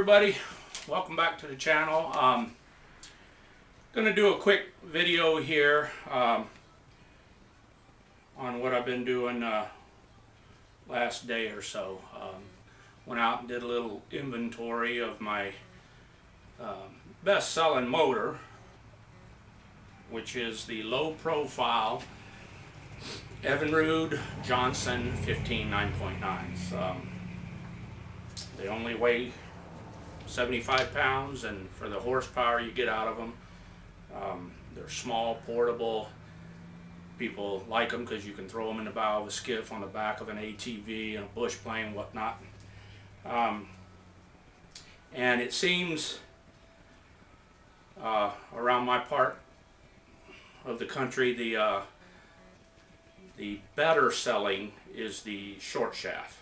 everybody, welcome back to the channel. Gonna do a quick video here on what I've been doing last day or so. Went out and did a little inventory of my best selling motor, which is the low profile Evinrude Johnson 15 9.9s. They only weigh 75 pounds, and for the horsepower you get out of them, they're small, portable. People like them because you can throw them in the bow of a skiff, on the back of an ATV, and a bush plane, whatnot. And it seems around my part of the country, the better selling is the short shaft.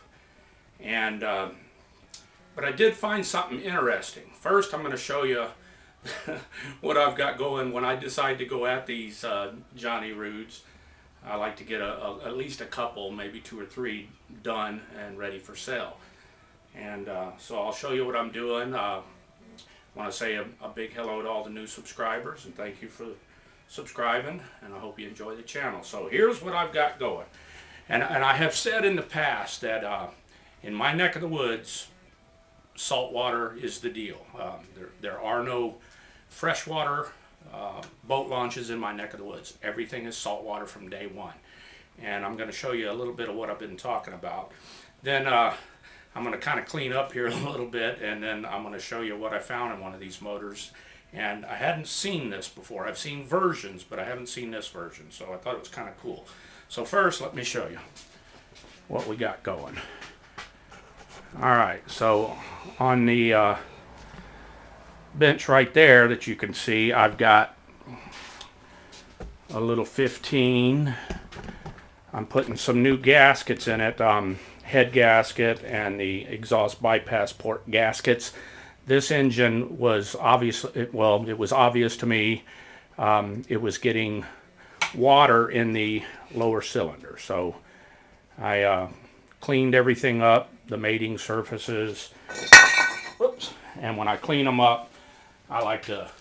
And but I did find something interesting. First, I'm going to show you what I've got going when I decide to go at these Jonny-Rudes. I like to get at least a couple, maybe 2 or 3 done and ready for sale. And so I'll show you what I'm doing. I want to say a big hello to all the new subscribers, and thank you for subscribing, and I hope you enjoy the channel. So here's what I've got going. And I have said in the past that in my neck of the woods, saltwater is the deal. There are no freshwater boat launches in my neck of the woods. Everything is saltwater from day one. And I'm going to show you a little bit of what I've been talking about. Then I'm going to kind of clean up here a little bit, and then I'm going to show you what I found in one of these motors. And I hadn't seen this before. I've seen versions, but I haven't seen this version, so I thought it was kind of cool. So first, let me show you what we got going. Alright, so on the bench right there that you can see, I've got a little 15. I'm putting some new gaskets in it, head gasket and the exhaust bypass port gaskets. This engine was obviously, well, it was obvious to me, it was getting water in the lower cylinder. So I cleaned everything up, the mating surfaces. Whoops. And when I clean them up, I like to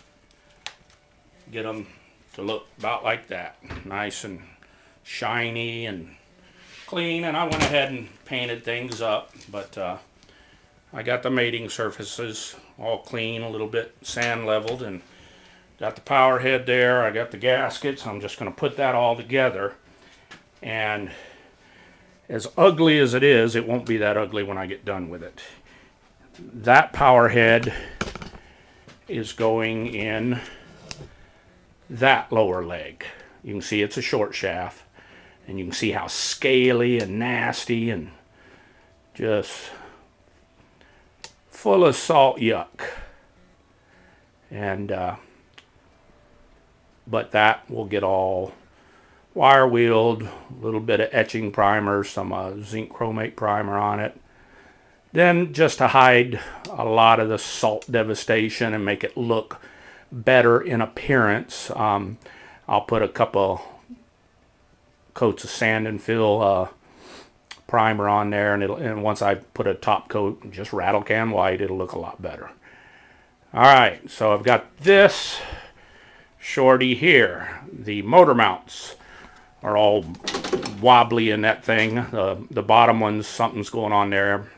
get them to look about like that. Nice and shiny and clean. And I went ahead and painted things up, but I got the mating surfaces all clean, a little bit sand leveled, and got the power head there. I got the gaskets. I'm just going to put that all together. And as ugly as it is, it won't be that ugly when I get done with it. That power head is going in that lower leg. You can see it's a short shaft, and you can see how scaly and nasty and just full of salt yuck. And but that will get all wire wheeled, a little bit of etching primer, some zinc chromate primer on it. Then, just to hide a lot of the salt devastation and make it look better in appearance, I'll put a couple coats of sand and fill primer on there, and once I put a top coat, just rattle can white, it'll look a lot better. Alright, so I've got this shorty here. The motor mounts are all wobbly in that thing. The bottom ones, something's going on there.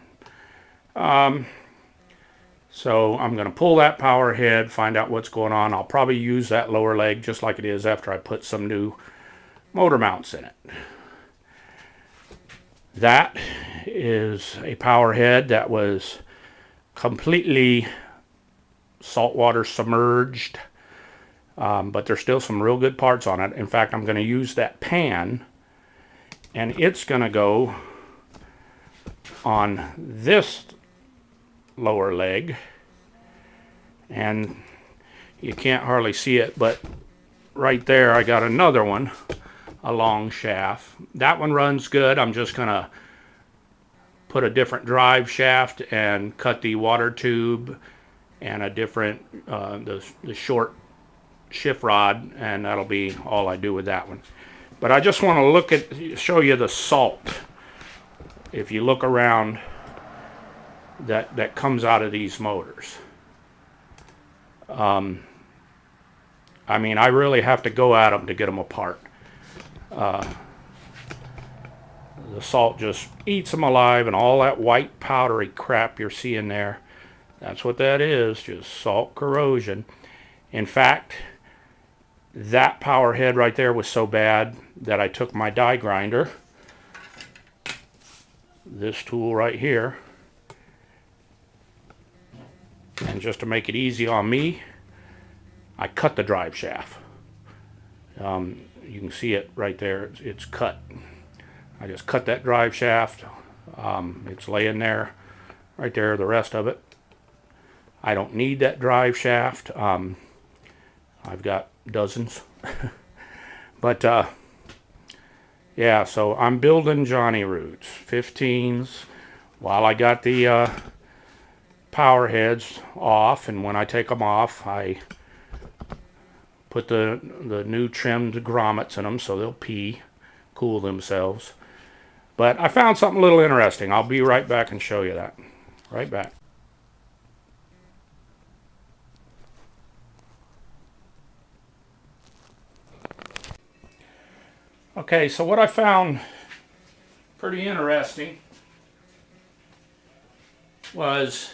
So I'm going to pull that power head, find out what's going on. I'll probably use that lower leg just like it is after I put some new motor mounts in it. That is a power head that was completely saltwater submerged. But there's still some real good parts on it. In fact, I'm going to use that pan, and it's going to go on this lower leg. And you can't hardly see it, but right there I got another one, a long shaft. That one runs good. I'm just going to put a different drive shaft and cut the water tube and a different, the short shift rod, and that'll be all I do with that one. But I just want to show you the salt. If you look around that comes out of these motors. I mean, I really have to go at them to get them apart. The salt just eats them alive, and all that white powdery crap you're seeing there, that's what that is, just salt corrosion. In fact, that power head right there was so bad that I took my die grinder, this tool right here, and just to make it easy on me, I cut the drive shaft. You can see it right there, it's cut. I just cut that drive shaft. It's laying there, right there, the rest of it. I don't need that drive shaft. I've got dozens. But yeah, so I'm building Jonny-Rudes, 15s, while I got the power heads off, and when I take them off, I put the new trimmed grommets in them so they'll pee, cool themselves. But I found something a little interesting. I'll be right back and show you that. Right back. Okay, so what I found pretty interesting was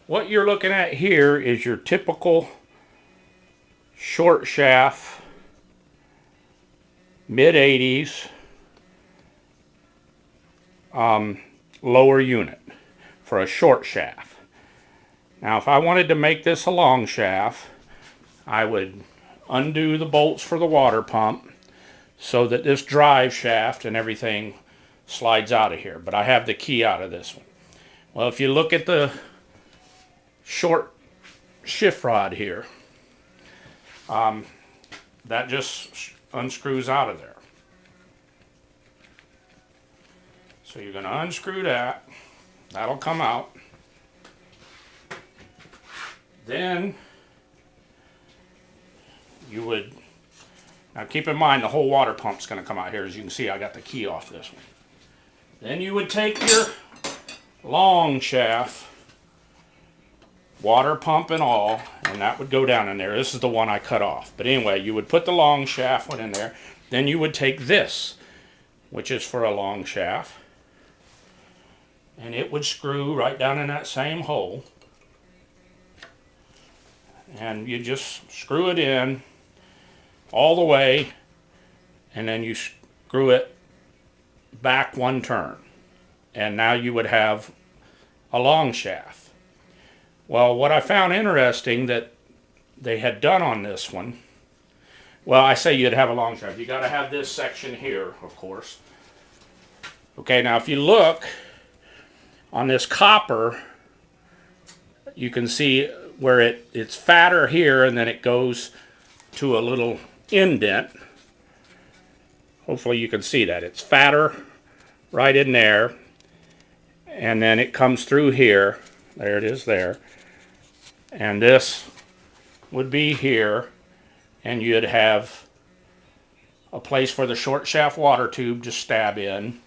what you're looking at here is your typical short shaft, mid-80s, lower unit for a short shaft. Now, if I wanted to make this a long shaft, I would undo the bolts for the water pump so that this drive shaft and everything slides out of here. But I have the key out of this one. Well, if you look at the short shift rod here, that just unscrews out of there. So you're going to unscrew that. That'll come out. Then you would, now keep in mind the whole water pump's going to come out here. As you can see, I got the key off this one. Then you would take your long shaft, water pump and all, and that would go down in there. This is the one I cut off. But anyway, you would put the long shaft one in there. Then you would take this, which is for a long shaft, and it would screw right down in that same hole. And you just screw it in all the way, and then you screw it back one turn. And now you would have a long shaft. Well, what I found interesting that they had done on this one, well, I say you'd have a long shaft. You got to have this section here, of course. Okay, now if you look on this copper, you can see where it's fatter here, and then it goes to a little indent. Hopefully you can see that. It's fatter right in there, and then it comes through here. There it is there. And this would be here, and you'd have a place for the short shaft water tube to stab in,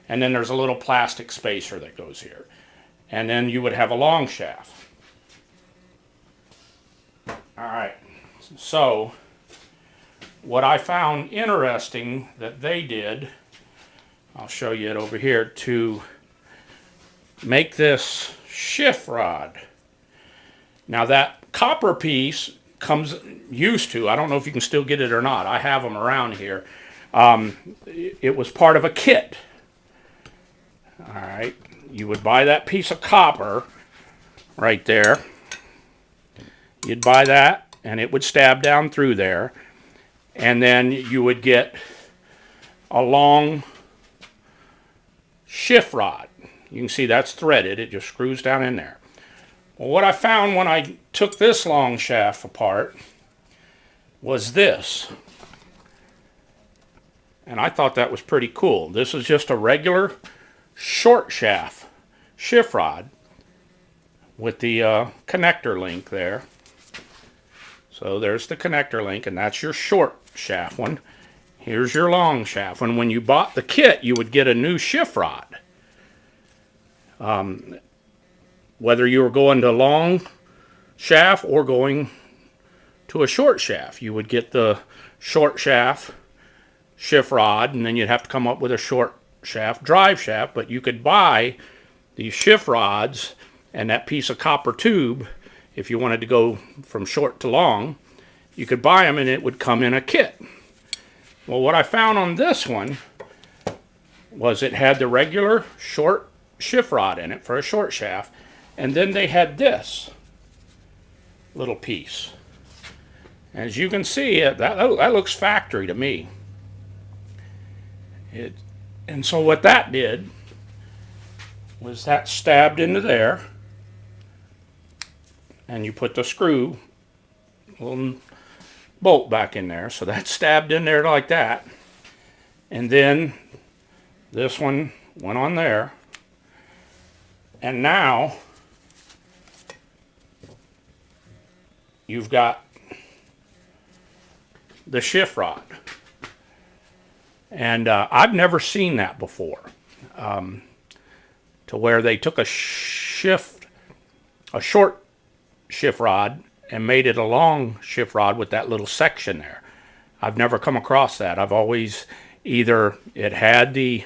and then there's a little plastic spacer that goes here. And then you would have a long shaft. Alright, so what I found interesting that they did, I'll show you it over here, to make this shift rod. Now that copper piece comes used to, I don't know if you can still get it or not, I have them around here. It was part of a kit. Alright, you would buy that piece of copper right there. You'd buy that, and it would stab down through there, and then you would get a long shift rod. You can see that's threaded. It just screws down in there. Well, what I found when I took this long shaft apart was this. And I thought that was pretty cool. This is just a regular short shaft shift rod with the connector link there. So there's the connector link, and that's your short shaft one. Here's your long shaft one. When you bought the kit, you would get a new shift rod. Whether you were going to long shaft or going to a short shaft, you would get the short shaft shift rod, and then you'd have to come up with a short shaft drive shaft. But you could buy these shift rods and that piece of copper tube if you wanted to go from short to long. You could buy them and it would come in a kit. Well, what I found on this one was it had the regular short shift rod in it for a short shaft, and then they had this little piece. As you can see, that looks factory to me. And so what that did was that stabbed into there, and you put the screw, little bolt back in there, so that stabbed in there like that, and then this one went on there, and now you've got the shift rod. And I've never seen that before, to where they took a short shift rod and made it a long shift rod with that little section there. I've never come across that. I've always either it had the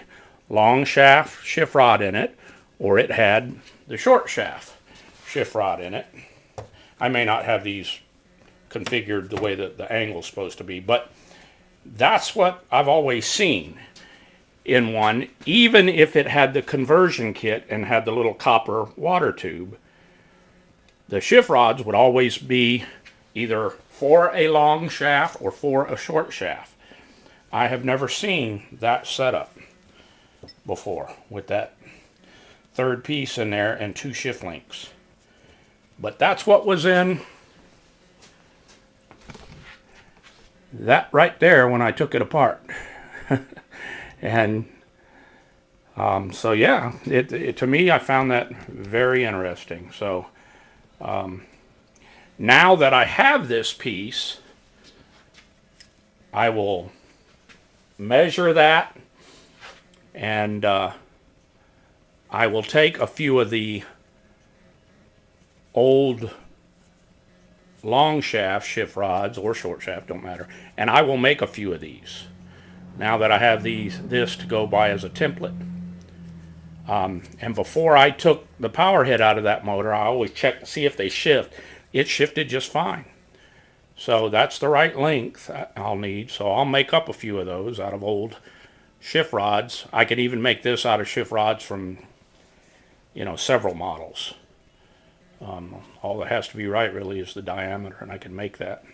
long shaft shift rod in it, or it had the short shaft shift rod in it. I may not have these configured the way that the angle's supposed to be, but that's what I've always seen in one, even if it had the conversion kit and had the little copper water tube. The shift rods would always be either for a long shaft or for a short shaft. I have never seen that setup before with that third piece in there and two shift links. But that's what was in that right there when I took it apart. And so yeah, to me, I found that very interesting. So now that I have this piece, I will measure that, and I will take a few of the old long shaft shift rods or short shaft, don't matter, and I will make a few of these now that I have this to go by as a template. And before I took the power head out of that motor, I always check to see if they shift. It shifted just fine, so that's the right length I'll need. So I'll make up a few of those out of old shift rods. I could even make this out of shift rods from, you know, several models. All that has to be right really is the diameter, and I can make that.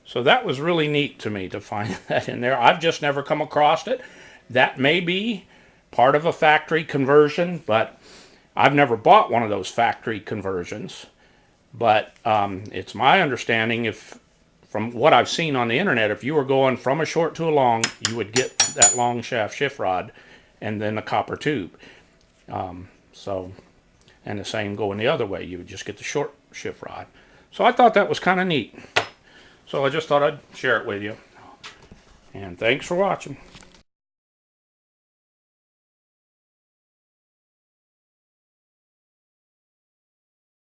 So that was really neat to me to find that in there. I've just never come across it. That may be part of a factory conversion, but I've never bought one of those factory conversions. But it's my understanding, if from what I've seen on the internet, if you were going from a short to a long, you would get that long shaft shift rod and then the copper tube. And the same going the other way. You would just get the short shift rod. So I thought that was kind of neat. So I just thought I'd share it with you. And thanks for watching.